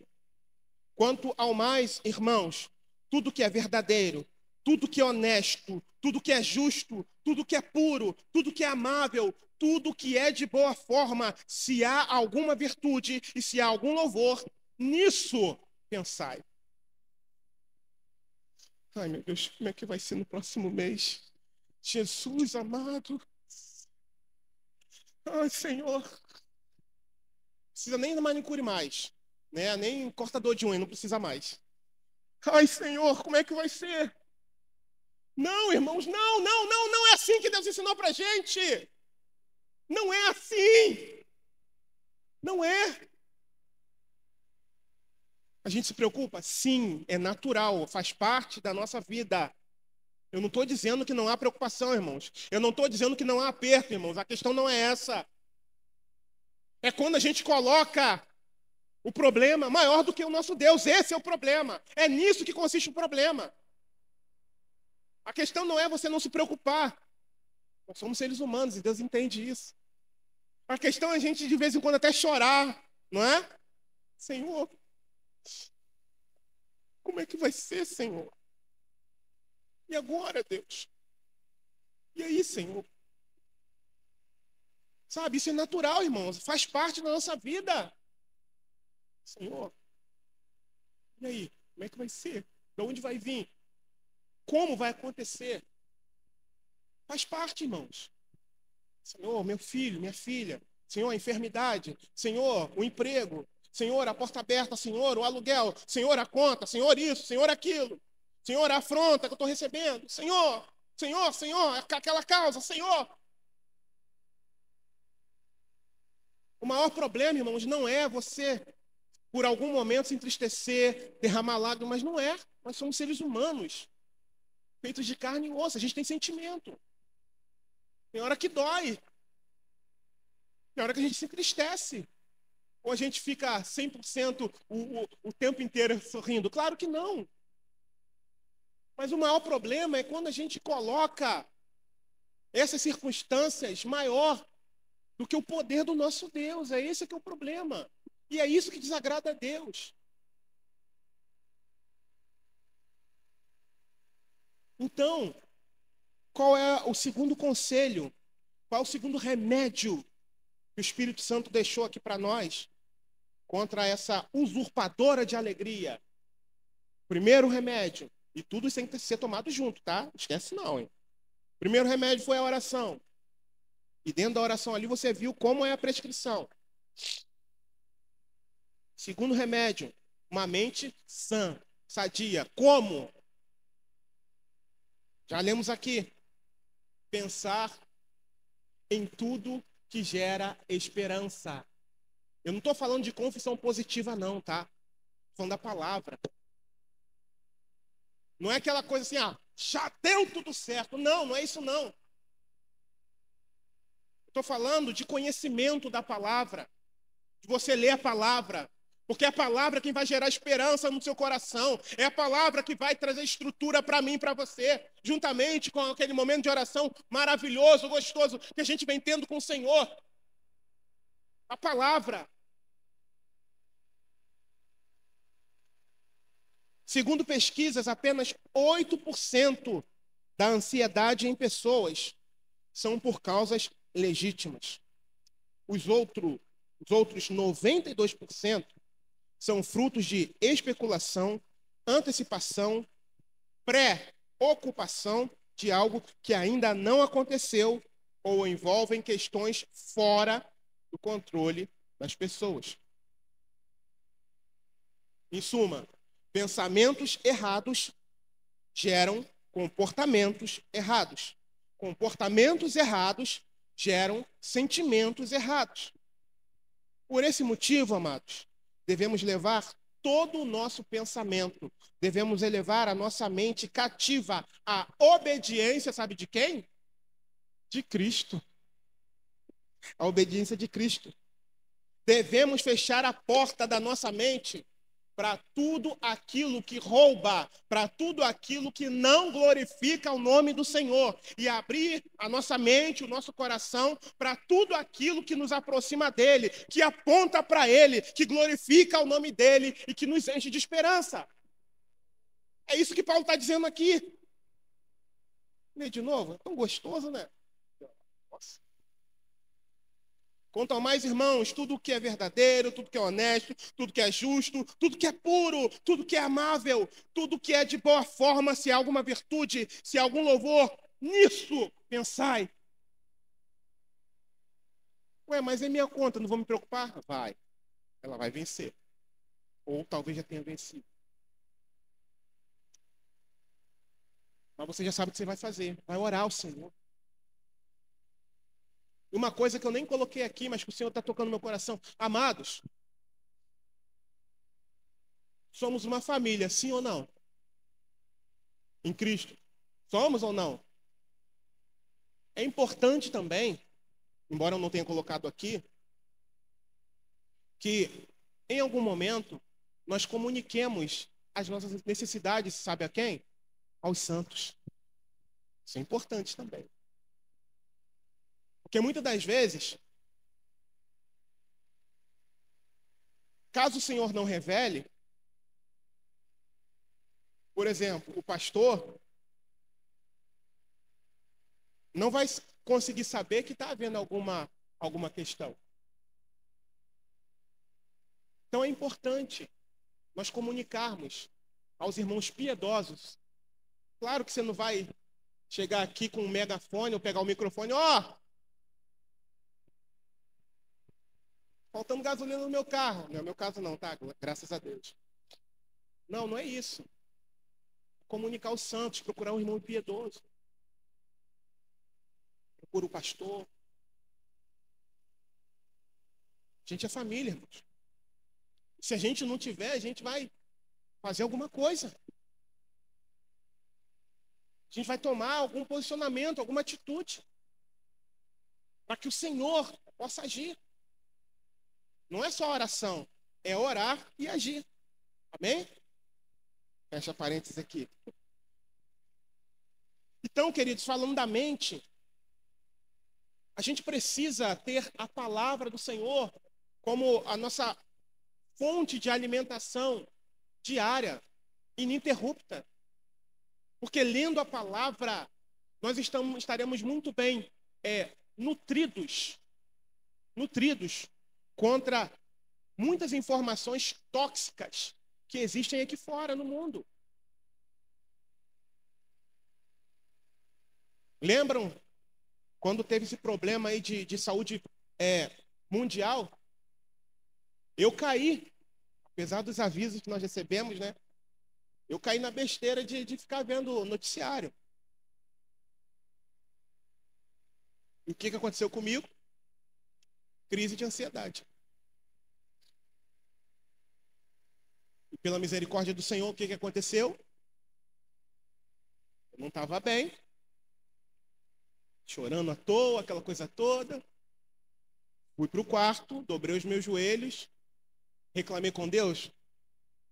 Quanto ao mais, irmãos, tudo que é verdadeiro, tudo que é honesto, tudo que é justo, tudo que é puro, tudo que é amável, tudo que é de boa forma, se há alguma virtude e se há algum louvor, nisso pensai. Ai, meu Deus, como é que vai ser no próximo mês? Jesus amado. Ai, Senhor. Não precisa nem da manicure mais, né? Nem cortador de unha, não precisa mais. Ai, Senhor, como é que vai ser? Não, irmãos, não é assim que Deus ensinou pra gente. Não é assim. Não é. A gente se preocupa? Sim, é natural, faz parte da nossa vida. Eu não estou dizendo que não há preocupação, irmãos. Eu não estou dizendo que não há aperto, irmãos. A questão não é essa. É quando a gente coloca o problema maior do que o nosso Deus. Esse é o problema. É nisso que consiste o problema. A questão não é você não se preocupar. Nós somos seres humanos e Deus entende isso. A questão é a gente de vez em quando até chorar, não é? Senhor, como é que vai ser, Senhor? E agora, Deus? E aí, Senhor? Sabe, isso é natural, irmãos. Faz parte da nossa vida. Senhor, e aí? Como é que vai ser? De onde vai vir? Como vai acontecer? Faz parte, irmãos. Senhor, meu filho, minha filha. Senhor, a enfermidade. Senhor, o emprego. Senhor, a porta aberta. Senhor, o aluguel. Senhor, a conta. Senhor, isso. Senhor, aquilo. Senhor, a afronta que eu estou recebendo. Senhor, aquela causa. Senhor. O maior problema, irmãos, não é você, por algum momento, se entristecer, derramar lágrimas. Não é. Nós somos seres humanos, feitos de carne e osso. A gente tem sentimento. Tem hora que dói. Tem hora que a gente se entristece. Ou a gente fica 100% o tempo inteiro sorrindo. Claro que não. Mas o maior problema é quando a gente coloca essas circunstâncias maior do que o poder do nosso Deus. É esse que é o problema. E é isso que desagrada a Deus. Então, qual é o segundo conselho? Qual é o segundo remédio que o Espírito Santo deixou aqui para nós contra essa usurpadora de alegria? Primeiro remédio, e tudo isso tem que ser tomado junto, tá? Esquece não, hein? Primeiro remédio foi a oração. E dentro da oração ali você viu como é a prescrição. Segundo remédio, uma mente sã, sadia. Como? Já lemos aqui. Pensar em tudo que gera esperança. Eu não estou falando de confissão positiva não, tá? Estou falando da palavra. Não é aquela coisa assim, já deu tudo certo. Não, não é isso não. Estou falando de conhecimento da palavra, de você ler a palavra, porque é a palavra que vai gerar esperança no seu coração, é a palavra que vai trazer estrutura para mim e para você, juntamente com aquele momento de oração maravilhoso, gostoso, que a gente vem tendo com o Senhor. A palavra. Segundo pesquisas, apenas 8% da ansiedade em pessoas são por causas legítimas. Os outros 92% são frutos de especulação, antecipação, pré-ocupação de algo que ainda não aconteceu ou envolvem questões fora do controle das pessoas. Em suma, pensamentos errados geram comportamentos errados. Comportamentos errados geram sentimentos errados. Por esse motivo, amados, devemos levar todo o nosso pensamento, devemos elevar a nossa mente cativa à obediência, sabe de quem? De Cristo. A obediência de Cristo. Devemos fechar a porta da nossa mente para tudo aquilo que rouba, para tudo aquilo que não glorifica o nome do Senhor, e abrir a nossa mente, o nosso coração, para tudo aquilo que nos aproxima dele, que aponta para ele, que glorifica o nome dele e que nos enche de esperança. É isso que Paulo está dizendo aqui. Lê de novo, é tão gostoso, né? Nossa. Quanto ao mais, irmãos, tudo que é verdadeiro, tudo que é honesto, tudo que é justo, tudo que é puro, tudo que é amável, tudo que é de boa forma, se há alguma virtude, se há algum louvor, nisso pensai. Ué, mas é minha conta, não vou me preocupar? Vai. Ela vai vencer. Ou talvez já tenha vencido. Mas você já sabe o que você vai fazer. Vai orar ao Senhor. Uma coisa que eu nem coloquei aqui, mas que o Senhor está tocando no meu coração. Amados, somos uma família, sim ou não? Em Cristo. Somos ou não? É importante também, embora eu não tenha colocado aqui, que em algum momento nós comuniquemos as nossas necessidades, sabe a quem? Aos santos. Isso é importante também. Porque muitas das vezes, caso o Senhor não revele, por exemplo, o pastor não vai conseguir saber que está havendo alguma questão. Então é importante nós comunicarmos aos irmãos piedosos. Claro que você não vai chegar aqui com um megafone ou pegar o microfone, faltando gasolina no meu carro. Não é meu caso não, tá? Graças a Deus. Não, não é isso. Comunicar aos santos, procurar um irmão piedoso. Procura o pastor. A gente é família, irmãos. Se a gente não tiver, a gente vai fazer alguma coisa. A gente vai tomar algum posicionamento, alguma atitude, para que o Senhor possa agir. Não é só oração, é orar e agir. Amém? Fecha parênteses aqui. Então, queridos, falando da mente, A gente precisa ter a palavra do Senhor como a nossa fonte de alimentação diária, ininterrupta. Porque lendo a palavra, nós estaremos muito bem nutridos contra muitas informações tóxicas que existem aqui fora no mundo. Lembram quando teve esse problema aí de saúde mundial? Eu caí, apesar dos avisos que nós recebemos, né? Eu caí na besteira de ficar vendo o noticiário. E o que aconteceu comigo? Crise de ansiedade. E pela misericórdia do Senhor, o que aconteceu? Eu não estava bem, chorando à toa, aquela coisa toda. Fui para o quarto, dobrei os meus joelhos, reclamei com Deus?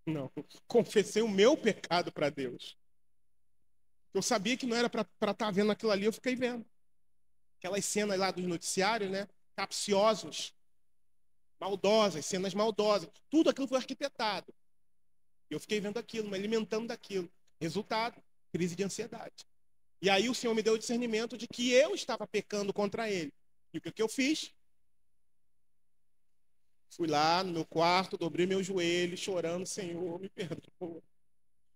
Não, confessei o meu pecado para Deus. Eu sabia que não era para estar vendo aquilo ali, eu fiquei vendo. Aquelas cenas lá dos noticiários, né? Capciosos, maldosas, cenas maldosas. Tudo aquilo foi arquitetado. Eu fiquei vendo aquilo, me alimentando daquilo. Resultado, crise de ansiedade. E aí o Senhor me deu o discernimento de que eu estava pecando contra Ele. E o que eu fiz? Fui lá no meu quarto, dobrei meus joelhos, chorando, Senhor, me perdoa.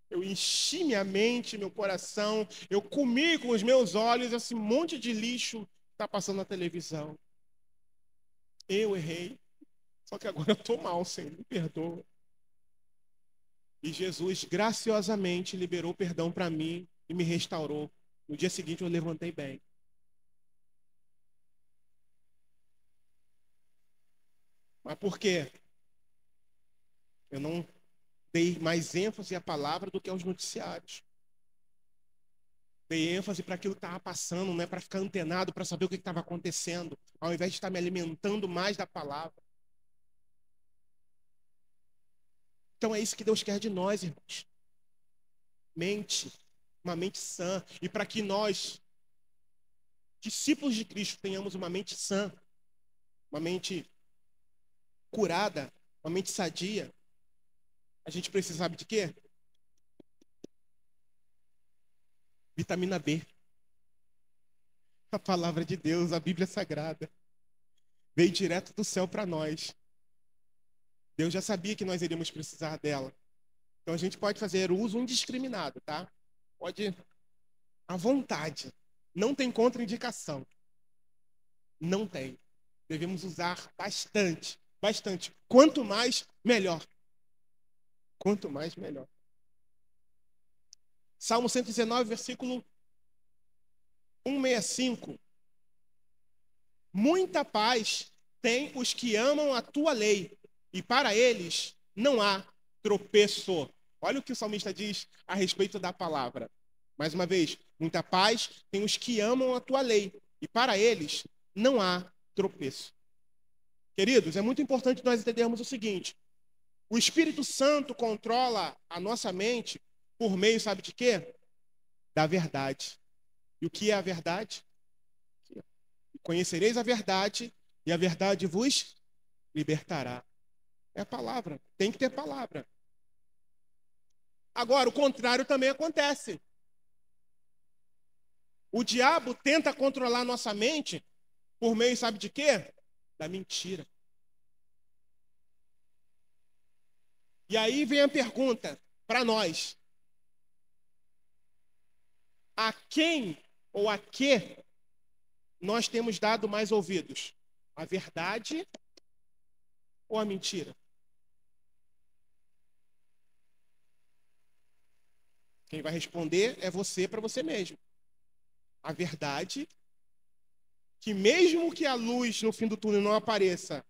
Eu enchi minha mente, meu coração, eu comi com os meus olhos esse monte de lixo que está passando na televisão. Eu errei, só que agora eu estou mal, Senhor, me perdoa. E Jesus graciosamente liberou perdão para mim e me restaurou. No dia seguinte eu levantei bem. Mas por quê? Eu não dei mais ênfase à palavra do que aos noticiários. Dei ênfase para aquilo que estava passando, né? Para ficar antenado, para saber o que estava acontecendo, ao invés de estar me alimentando mais da palavra. Então é isso que Deus quer de nós, irmãos. Mente, uma mente sã. E para que nós, discípulos de Cristo, tenhamos uma mente sã, uma mente curada, uma mente sadia, a gente precisa, sabe de quê? Vitamina B. A palavra de Deus, a Bíblia Sagrada, veio direto do céu para nós. Deus já sabia que nós iríamos precisar dela. Então a gente pode fazer uso indiscriminado, tá? Pode à vontade. Não tem contraindicação. Não tem. Devemos usar bastante, bastante. Quanto mais, melhor. Quanto mais, melhor. Salmo 119, versículo 165. Muita paz tem os que amam a tua lei, e para eles não há tropeço. Olha o que o salmista diz a respeito da palavra. Mais uma vez, muita paz tem os que amam a tua lei, e para eles não há tropeço. Queridos, é muito importante nós entendermos o seguinte: o Espírito Santo controla a nossa mente por meio, sabe de quê? Da verdade. E o que é a verdade? Conhecereis a verdade, e a verdade vos libertará. É a palavra. Tem que ter palavra. Agora, o contrário também acontece. O diabo tenta controlar nossa mente por meio, sabe de quê? Da mentira. E aí vem a pergunta para nós: a quem ou a que nós temos dado mais ouvidos? A verdade ou a mentira? Quem vai responder é você para você mesmo. A verdade, que mesmo que a luz no fim do túnel não apareça,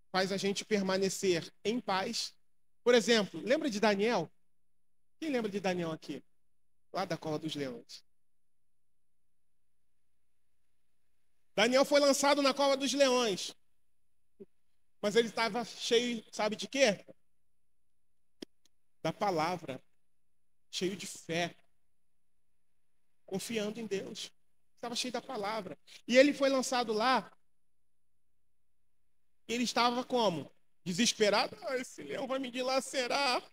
faz a gente permanecer em paz. Por exemplo, lembra de Daniel? Quem lembra de Daniel aqui? Lá da cova dos leões. Daniel foi lançado na cova dos leões. Mas ele estava cheio, sabe de quê? Da palavra. Cheio de fé. Confiando em Deus. Estava cheio da palavra. E ele foi lançado lá. Ele estava como? Desesperado. Ah, esse leão vai me dilacerar.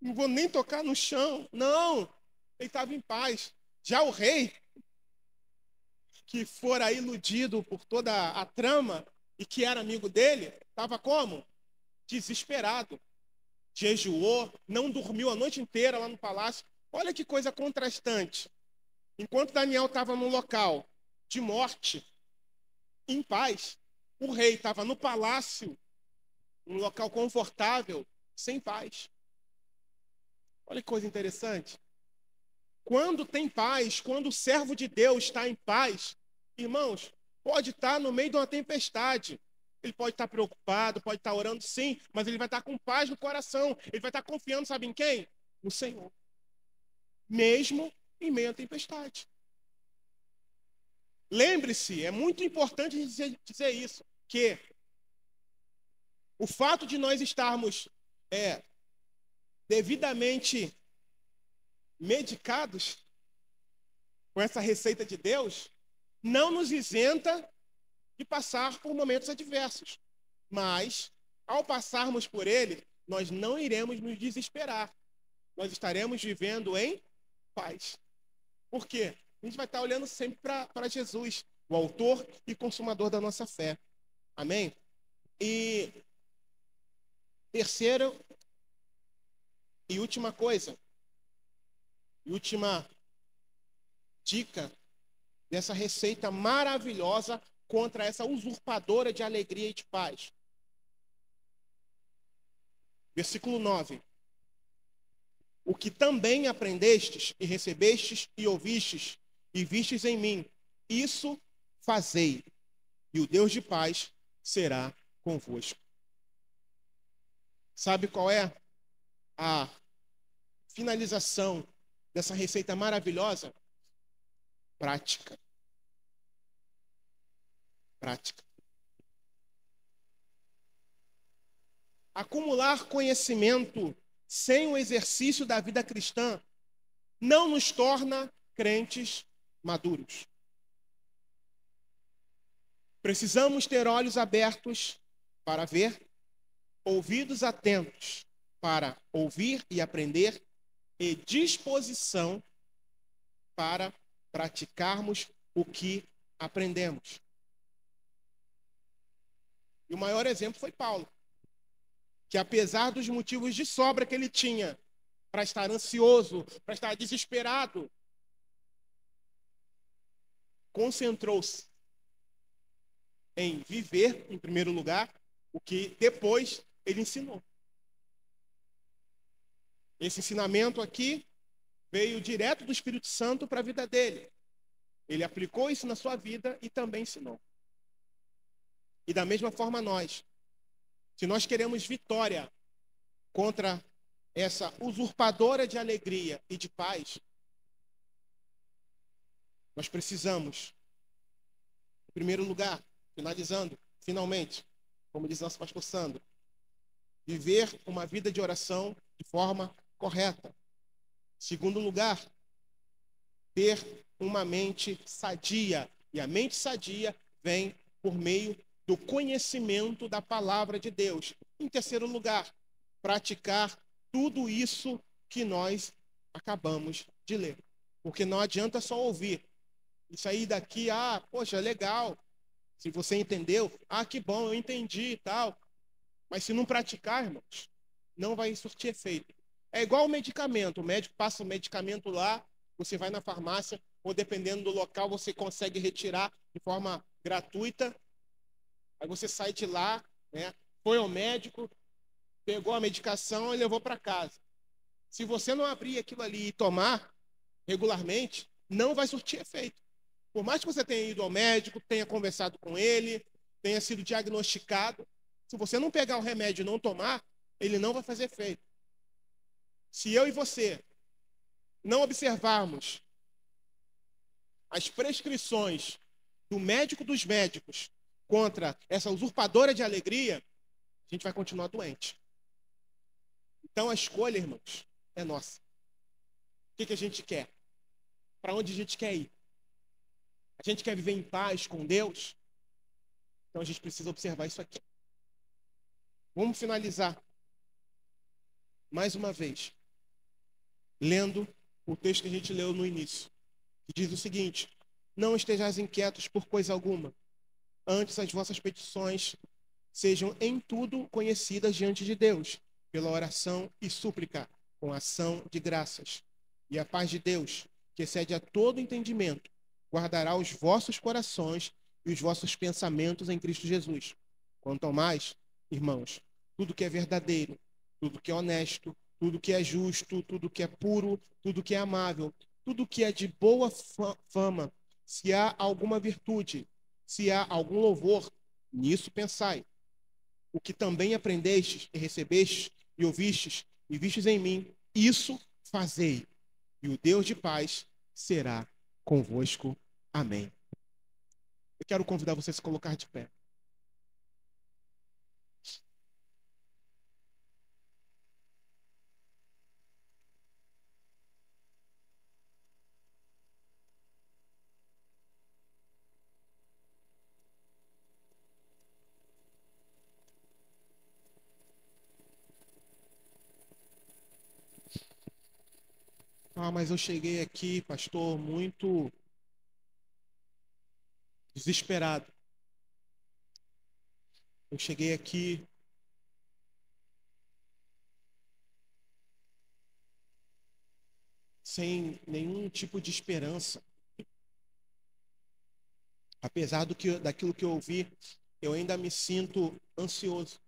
Não vou nem tocar no chão. Não. Ele estava em paz. Já o rei, que fora iludido por toda a trama e que era amigo dele, estava como? Desesperado. Jejuou, não dormiu a noite inteira lá no palácio. Olha que coisa contrastante. Enquanto Daniel estava no local de morte, em paz, o rei estava no palácio, um local confortável, sem paz. Olha que coisa interessante. Quando tem paz, quando o servo de Deus está em paz, irmãos, pode estar no meio de uma tempestade. Ele pode estar preocupado, pode estar orando, sim, mas ele vai estar com paz no coração. Ele vai estar confiando, sabe em quem? No Senhor. Mesmo em meio à tempestade. Lembre-se, é muito importante dizer isso, que o fato de nós estarmos devidamente medicados com essa receita de Deus, não nos isenta de passar por momentos adversos. Mas, ao passarmos por ele, nós não iremos nos desesperar. Nós estaremos vivendo em paz. Por quê? A gente vai estar olhando sempre para Jesus, o autor e consumador da nossa fé. Amém? E terceira e última coisa, e última dica dessa receita maravilhosa contra essa usurpadora de alegria e de paz. Versículo 9. O que também aprendestes e recebestes e ouvistes e vistes em mim, isso fazei, e o Deus de paz será convosco. Sabe qual é a finalização dessa receita maravilhosa? Prática. Prática. Acumular conhecimento sem o exercício da vida cristã não nos torna crentes maduros. Precisamos ter olhos abertos para ver, ouvidos atentos para ouvir e aprender e disposição para praticarmos o que aprendemos. E o maior exemplo foi Paulo, que apesar dos motivos de sobra que ele tinha para estar ansioso, para estar desesperado, concentrou-se em viver, em primeiro lugar, o que depois ele ensinou. Esse ensinamento aqui veio direto do Espírito Santo para a vida dele. Ele aplicou isso na sua vida e também ensinou. E da mesma forma nós, se nós queremos vitória contra essa usurpadora de alegria e de paz, nós precisamos, em primeiro lugar, finalizando, finalmente, como diz nosso pastor Sandro, viver uma vida de oração de forma correta. Segundo lugar, ter uma mente sadia. E a mente sadia vem por meio do conhecimento da palavra de Deus. Em terceiro lugar, praticar tudo isso que nós acabamos de ler. Porque não adianta só ouvir. Isso aí daqui, poxa, legal. Se você entendeu, que bom, eu entendi e tal. Mas se não praticar, irmãos, não vai surtir efeito. É igual o medicamento. O médico passa o medicamento lá, você vai na farmácia, ou dependendo do local, você consegue retirar de forma gratuita. Aí você sai de lá, né? Foi ao médico, pegou a medicação e levou para casa. Se você não abrir aquilo ali e tomar regularmente, não vai surtir efeito. Por mais que você tenha ido ao médico, tenha conversado com ele, tenha sido diagnosticado, se você não pegar o remédio e não tomar, ele não vai fazer efeito. Se eu e você não observarmos as prescrições do médico dos médicos contra essa usurpadora de alegria, a gente vai continuar doente. Então a escolha, irmãos, é nossa. O que a gente quer? Para onde a gente quer ir? A gente quer viver em paz com Deus, então a gente precisa observar isso aqui. Vamos finalizar mais uma vez, lendo o texto que a gente leu no início, que diz o seguinte: não estejais inquietos por coisa alguma, antes as vossas petições sejam em tudo conhecidas diante de Deus, pela oração e súplica, com ação de graças. E a paz de Deus, que excede a todo entendimento, guardará os vossos corações e os vossos pensamentos em Cristo Jesus. Quanto ao mais, irmãos, tudo que é verdadeiro, tudo que é honesto, tudo que é justo, tudo que é puro, tudo que é amável, tudo que é de boa fama, se há alguma virtude, se há algum louvor, nisso pensai. O que também aprendestes e recebestes e ouvistes e vistes em mim, isso fazei, e o Deus de paz será convosco. Amém. Eu quero convidar você a se colocar de pé. Mas eu cheguei aqui, pastor, muito desesperado. Eu cheguei aqui sem nenhum tipo de esperança. Apesar daquilo que eu ouvi, eu ainda me sinto ansioso.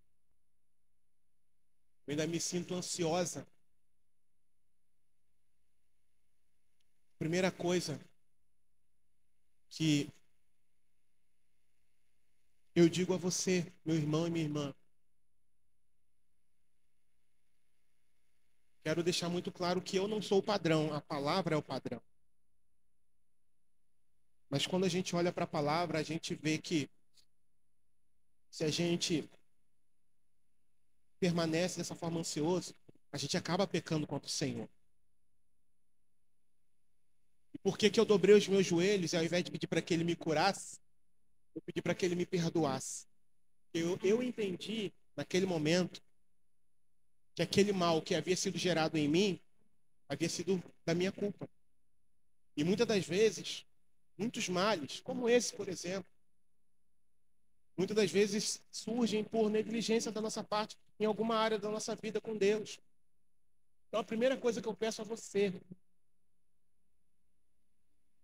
Eu ainda me sinto ansiosa. Primeira coisa que eu digo a você, meu irmão e minha irmã, quero deixar muito claro que eu não sou o padrão, a palavra é o padrão. Mas quando a gente olha para a palavra, a gente vê que se a gente permanece dessa forma ansioso, a gente acaba pecando contra o Senhor. E por que que eu dobrei os meus joelhos e ao invés de pedir para que Ele me curasse, eu pedi para que Ele me perdoasse? Eu entendi naquele momento que aquele mal que havia sido gerado em mim havia sido da minha culpa. E muitas das vezes, muitos males, como esse, por exemplo, muitas das vezes surgem por negligência da nossa parte em alguma área da nossa vida com Deus. Então, a primeira coisa que eu peço a você,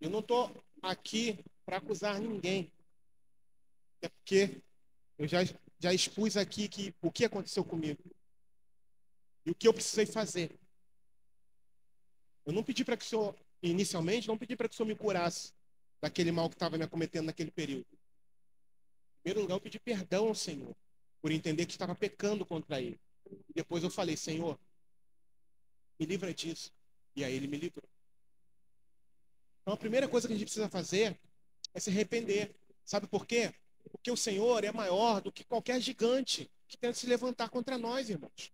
eu não estou aqui para acusar ninguém, é porque eu já expus aqui o que aconteceu comigo e o que eu precisei fazer. Eu não pedi para que o Senhor, inicialmente, não pedi para que o Senhor me curasse daquele mal que estava me acometendo naquele período. Em primeiro lugar, eu pedi perdão ao Senhor por entender que estava pecando contra Ele. E depois eu falei: Senhor, me livra disso. E aí Ele me livrou. Então, a primeira coisa que a gente precisa fazer é se arrepender. Sabe por quê? Porque o Senhor é maior do que qualquer gigante que tenta se levantar contra nós, irmãos.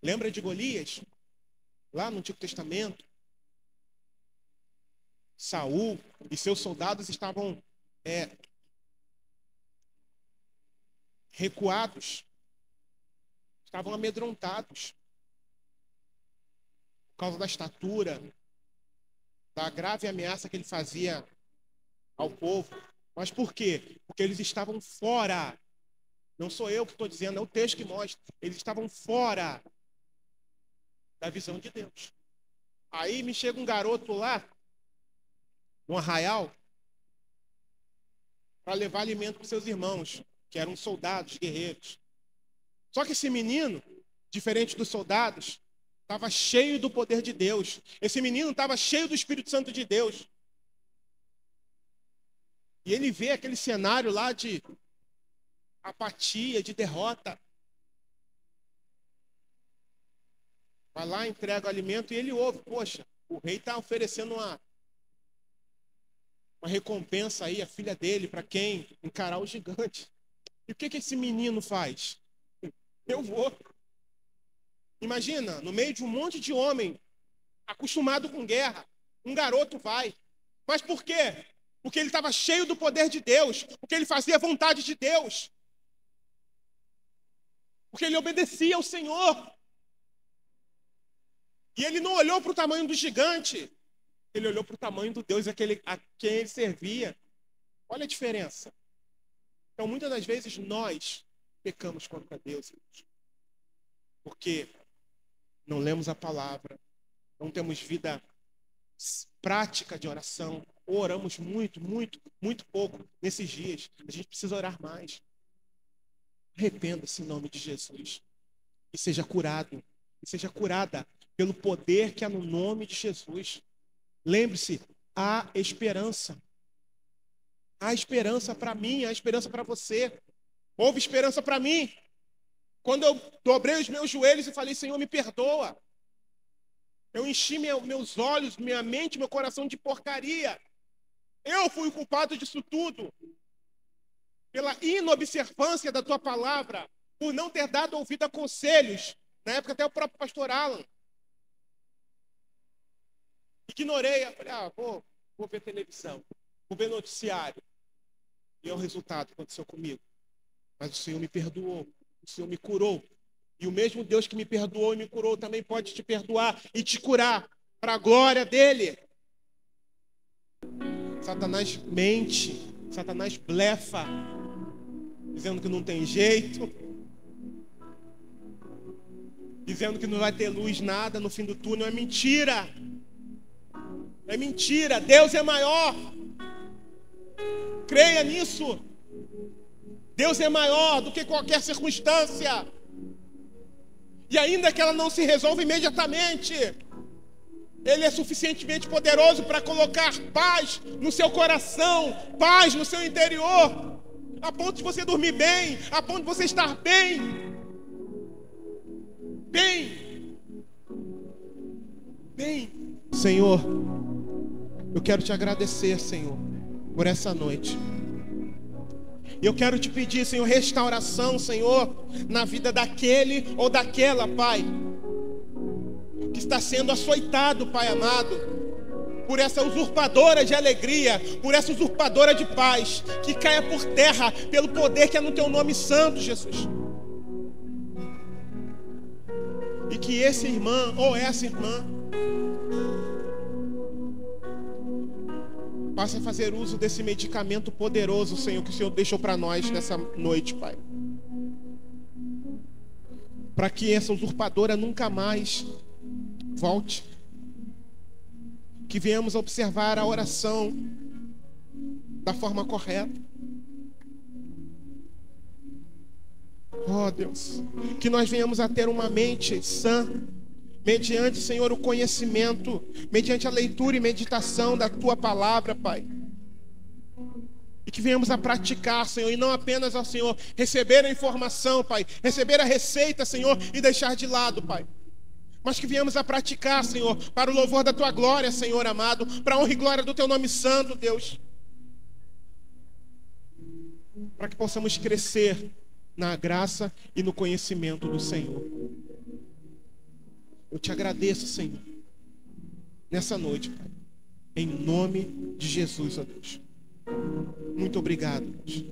Lembra de Golias? Lá no Antigo Testamento, Saul e seus soldados estavam recuados, estavam amedrontados por causa da estatura, da grave ameaça que ele fazia ao povo. Mas por quê? Porque eles estavam fora. Não sou eu que estou dizendo, é o texto que mostra. Eles estavam fora da visão de Deus. Aí me chega um garoto lá, no arraial, para levar alimento para os seus irmãos, que eram soldados, guerreiros. Só que esse menino, diferente dos soldados, estava cheio do poder de Deus. Esse menino estava cheio do Espírito Santo de Deus. E ele vê aquele cenário lá de apatia, de derrota. Vai lá, entrega o alimento e ele ouve: poxa, o rei está oferecendo uma recompensa aí, a filha dele, para quem encarar o gigante. E o que esse menino faz? Eu vou. Imagina, no meio de um monte de homem acostumado com guerra, Um garoto vai. Mas por quê? Porque ele estava cheio do poder de Deus, porque ele fazia a vontade de Deus, porque ele obedecia ao Senhor. E ele não olhou para o tamanho do gigante, ele olhou para o tamanho do Deus a quem ele servia. Olha a diferença. Então, muitas das vezes, nós pecamos contra Deus, porque não lemos a palavra, não temos vida prática de oração, ou oramos muito pouco nesses dias. A gente precisa orar mais. Arrependa-se em nome de Jesus e seja curado, e seja curada pelo poder que há no nome de Jesus. Lembre-se, há esperança. Há esperança para mim, há esperança para você. Houve esperança para mim. Quando eu dobrei os meus joelhos e falei, Senhor, me perdoa. Eu enchi meus olhos, minha mente, meu coração de porcaria. Eu fui o culpado disso tudo. Pela inobservância da tua palavra, por não ter dado ouvido a conselhos. Na época até o próprio pastor Alan. Ignorei, falei, vou ver televisão, vou ver noticiário. E é o resultado que aconteceu comigo. Mas o Senhor me perdoou, o Senhor me curou. E o mesmo Deus que me perdoou e me curou também pode te perdoar e te curar para a glória dele. Satanás mente, Satanás blefa, dizendo que não tem jeito, dizendo que não vai ter luz nada no fim do túnel. É mentira. É mentira. Deus é maior. Creia nisso. Deus é maior do que qualquer circunstância. E ainda que ela não se resolva imediatamente, Ele é suficientemente poderoso para colocar paz no seu coração, paz no seu interior, a ponto de você dormir bem, a ponto de você estar bem. Bem. Senhor, eu quero te agradecer, Senhor, por essa noite. E eu quero te pedir, Senhor, restauração, Senhor, na vida daquele ou daquela, Pai, que está sendo açoitado, Pai amado, por essa usurpadora de alegria, por essa usurpadora de paz, que caia por terra pelo poder que é no teu nome santo, Jesus. E que esse irmão ou essa irmã passe a fazer uso desse medicamento poderoso, Senhor, que o Senhor deixou para nós nessa noite, Pai. Para que essa usurpadora nunca mais volte. Que venhamos a observar a oração da forma correta. Oh, Deus. Que nós venhamos a ter uma mente sã, mediante, Senhor, o conhecimento, mediante a leitura e meditação da Tua palavra, Pai. E que venhamos a praticar, Senhor, e não apenas, ó Senhor, receber a informação, Pai, receber a receita, Senhor, e deixar de lado, Pai. Mas que venhamos a praticar, Senhor, para o louvor da Tua glória, Senhor amado, para a honra e glória do Teu nome santo, Deus. Para que possamos crescer na graça e no conhecimento do Senhor. Eu te agradeço, Senhor, nessa noite, Pai, em nome de Jesus, ó Deus. Muito obrigado, Deus.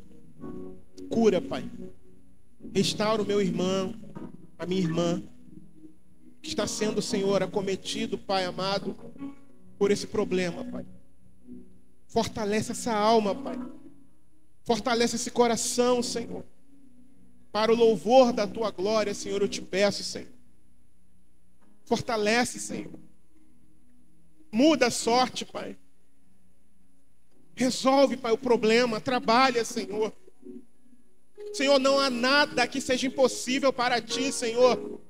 Cura, Pai. Restaura o meu irmão, a minha irmã, que está sendo, Senhor, acometido, Pai amado, por esse problema, Pai. Fortalece essa alma, Pai. Fortalece esse coração, Senhor. Para o louvor da Tua glória, Senhor, eu te peço, Senhor. Fortalece, Senhor. Muda a sorte, Pai. Resolve, Pai, o problema. Trabalha, Senhor. Senhor, não há nada que seja impossível para Ti, Senhor.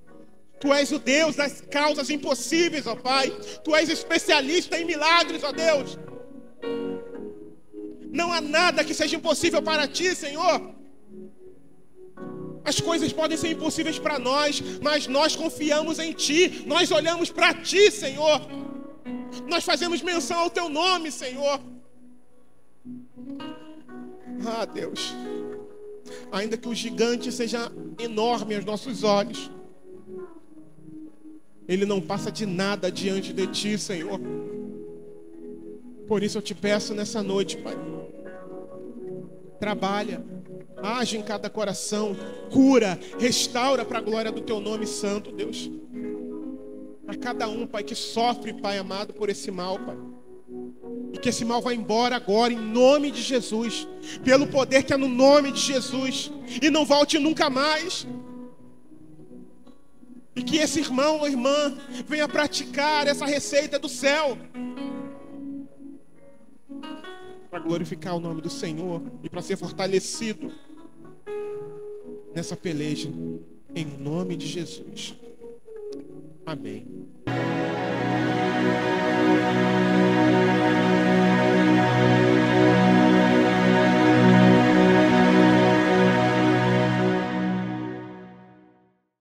Tu és o Deus das causas impossíveis, ó Pai. Tu és especialista em milagres, ó Deus. Não há nada que seja impossível para Ti, Senhor. As coisas podem ser impossíveis para nós, mas nós confiamos em Ti. Nós olhamos para Ti, Senhor. Nós fazemos menção ao Teu nome, Senhor. Ah, Deus. Ainda que o gigante seja enorme aos nossos olhos, ele não passa de nada diante de Ti, Senhor. Por isso eu te peço nessa noite, Pai, trabalha, age em cada coração, cura, restaura para a glória do teu nome santo, Deus. A cada um, Pai, que sofre, Pai amado, por esse mal, Pai. E que esse mal vá embora agora, em nome de Jesus. Pelo poder que é no nome de Jesus. E não volte nunca mais. E que esse irmão ou irmã venha praticar essa receita do céu. Para glorificar o nome do Senhor. E para ser fortalecido nessa peleja. Em nome de Jesus. Amém.